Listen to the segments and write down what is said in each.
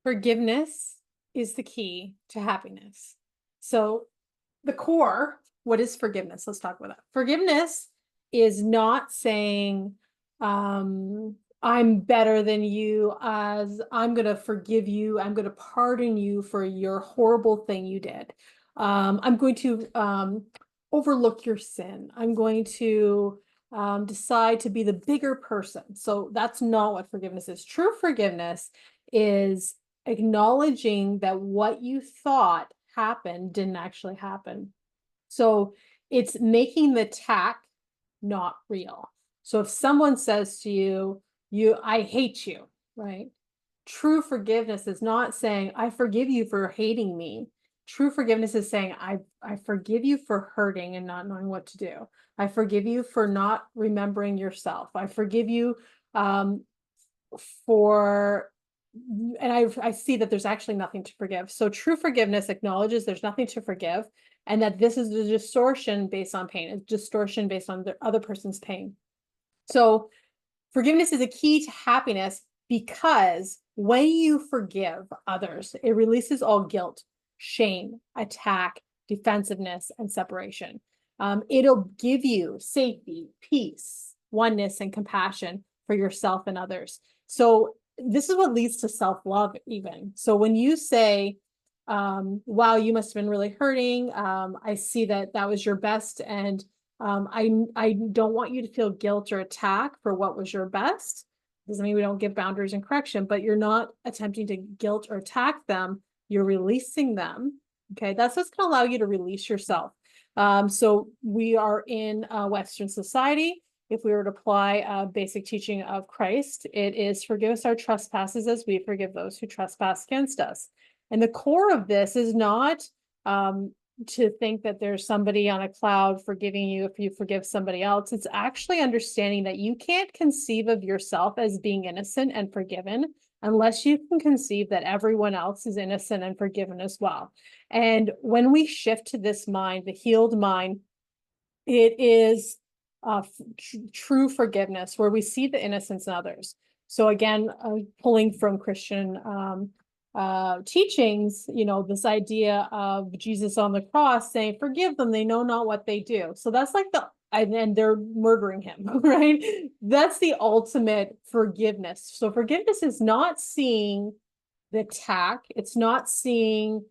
Forgiveness is the key to happiness. So, the core, what is forgiveness? Let's talk about that. Forgiveness is not saying, I'm better than you, as I'm going to forgive you. I'm going to pardon you for your horrible thing you did. I'm going to overlook your sin. I'm going to decide to be the bigger person. So, that's not what forgiveness is. True forgiveness is acknowledging that what you thought happened didn't actually happen. So it's making the attack not real. So if someone says to you, I hate you, right? True forgiveness is not saying, I forgive you for hating me. True forgiveness is saying, I forgive you for hurting and not knowing what to do. I forgive you for not remembering yourself. I forgive you um, for and I see that there's actually nothing to forgive. So true forgiveness acknowledges there's nothing to forgive, and that this is a distortion based on pain, a distortion based on the other person's pain. So forgiveness is a key to happiness because when you forgive others, it releases all guilt, shame, attack, defensiveness, and separation. It'll give you safety, peace, oneness, and compassion for yourself and others. So this is what leads to self-love even. So when you say, wow, you must have been really hurting. I see that that was your best. And I don't want you to feel guilt or attack for what was your best. Doesn't mean we don't give boundaries and correction, but you're not attempting to guilt or attack them. You're releasing them. Okay, that's what's going to allow you to release yourself. So we are in Western society. If we were to apply a basic teaching of Christ, it is forgive us our trespasses as we forgive those who trespass against us. And the core of this is not to think that there's somebody on a cloud forgiving you if you forgive somebody else. It's actually understanding that you can't conceive of yourself as being innocent and forgiven unless you can conceive that everyone else is innocent and forgiven as well. And when we shift to this mind, the healed mind, it is true forgiveness where we see the innocence in others. So again, pulling from Christian teachings, this idea of Jesus on the cross saying, forgive them, they know not what they do. So that's like and they're murdering him, right? That's the ultimate forgiveness. So forgiveness is not seeing the attack. It's not seeing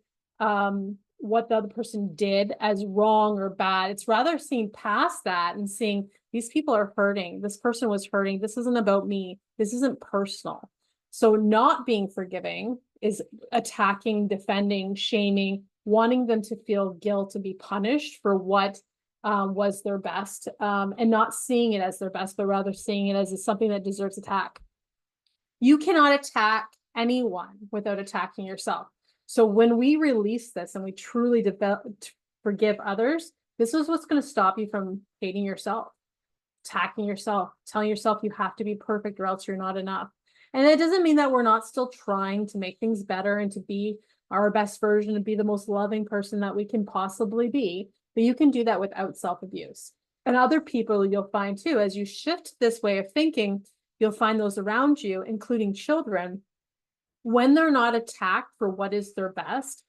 what the other person did as wrong or bad. It's rather seeing past that and seeing these people are hurting. This person was hurting. This isn't about me. This isn't personal. So not being forgiving is attacking, defending, shaming, wanting them to feel guilt, to be punished for what was their best, and not seeing it as their best, but rather seeing it as something that deserves attack. You cannot attack anyone without attacking yourself. So when we release this and we truly forgive others, this is what's going to stop you from hating yourself, attacking yourself, telling yourself you have to be perfect or else you're not enough. And it doesn't mean that we're not still trying to make things better and to be our best version and be the most loving person that we can possibly be. But you can do that without self-abuse. And other people you'll find too, as you shift this way of thinking, you'll find those around you, including children, when they're not attacked for what is their best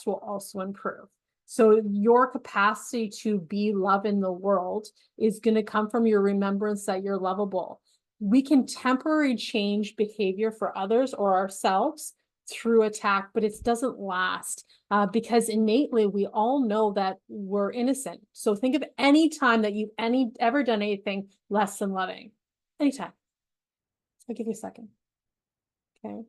will also improve. So your capacity to be love in the world is going to come from your remembrance that you're lovable. We can temporarily change behavior for others or ourselves through attack, but it doesn't last because innately we all know that we're innocent. So think of any time that you've ever done anything less than loving. Anytime. I'll give you a second. Okay.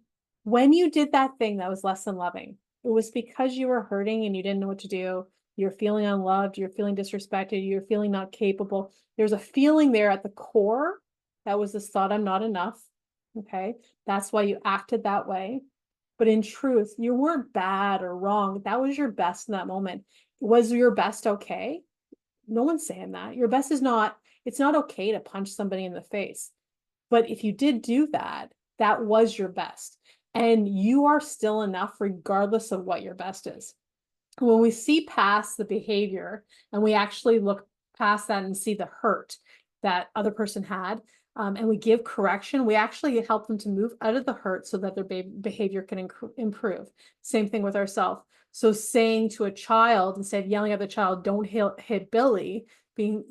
When you did that thing that was less than loving, it was because you were hurting and you didn't know what to do. You're feeling unloved. You're feeling disrespected. You're feeling not capable. There's a feeling there at the core that was this thought, I'm not enough. Okay. That's why you acted that way. But in truth, you weren't bad or wrong. That was your best in that moment. Was your best okay? No one's saying that. Your best is not, it's not okay to punch somebody in the face. But if you did do that, that was your best. And you are still enough regardless of what your best is. When we see past the behavior and we actually look past that and see the hurt that other person had, and we give correction, we actually help them to move out of the hurt so that their behavior can improve. Same thing with ourselves. So saying to a child, instead of yelling at the child, don't hit Billy,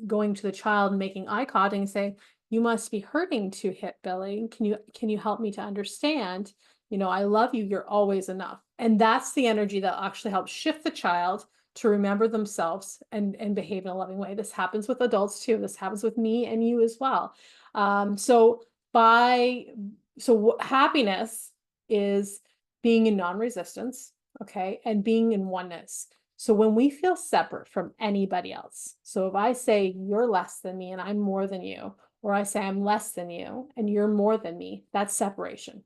going to the child and making eye contact and saying, you must be hurting to hit Billy. Can you help me to understand? I love you. You're always enough. And that's the energy that actually helps shift the child to remember themselves and behave in a loving way. This happens with adults too. This happens with me and you as well. So happiness is being in non-resistance, okay, and being in oneness. So when we feel separate from anybody else, so if I say you're less than me and I'm more than you, or I say I'm less than you and you're more than me, that's separation.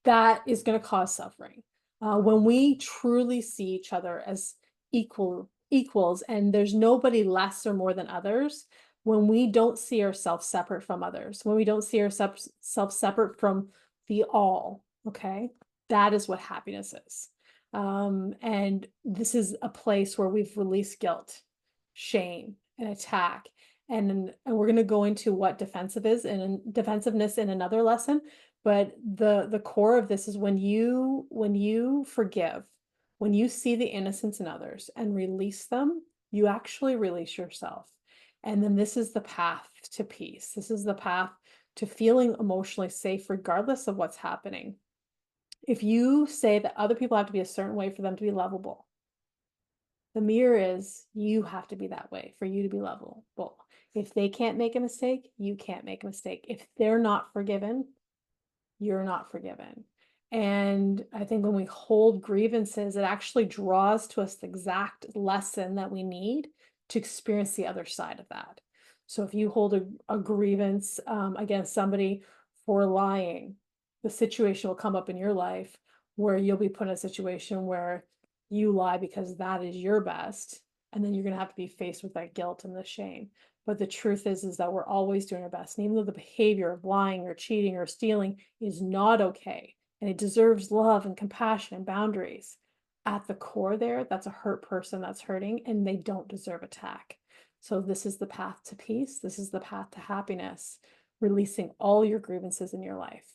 That is going to cause suffering. When we truly see each other as equals, and there's nobody less or more than others, when we don't see ourselves separate from others, when we don't see ourselves separate from the all, okay, that is what happiness is. And this is a place where we've released guilt, shame, and attack. And we're going to go into what defensiveness in another lesson. But the core of this is when you forgive, when you see the innocence in others and release them, you actually release yourself. And then this is the path to peace. This is the path to feeling emotionally safe, regardless of what's happening. If you say that other people have to be a certain way for them to be lovable, the mirror is you have to be that way for you to be lovable. If they can't make a mistake, you can't make a mistake. If they're not forgiven, you're not forgiven. And I think when we hold grievances, it actually draws to us the exact lesson that we need to experience the other side of that. So if you hold a grievance against somebody for lying, the situation will come up in your life where you'll be put in a situation where you lie because that is your best. And then you're going to have to be faced with that guilt and the shame. But the truth is that we're always doing our best. And even though the behavior of lying or cheating or stealing is not okay, and it deserves love and compassion and boundaries, at the core there, that's a hurt person that's hurting, and they don't deserve attack. So this is the path to peace. This is the path to happiness, releasing all your grievances in your life.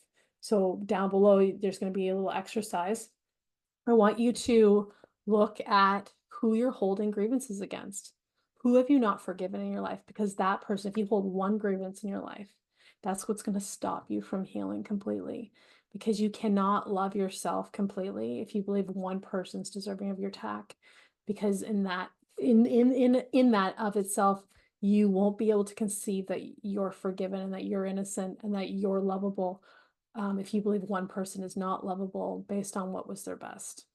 So down below, there's going to be a little exercise. I want you to look at who you're holding grievances against. Who have you not forgiven in your life? Because that person, if you hold one grievance in your life, that's what's going to stop you from healing completely. Because you cannot love yourself completely if you believe one person's deserving of your attack. Because in that of itself, you won't be able to conceive that you're forgiven and that you're innocent and that you're lovable. If you believe one person is not lovable based on what was their best.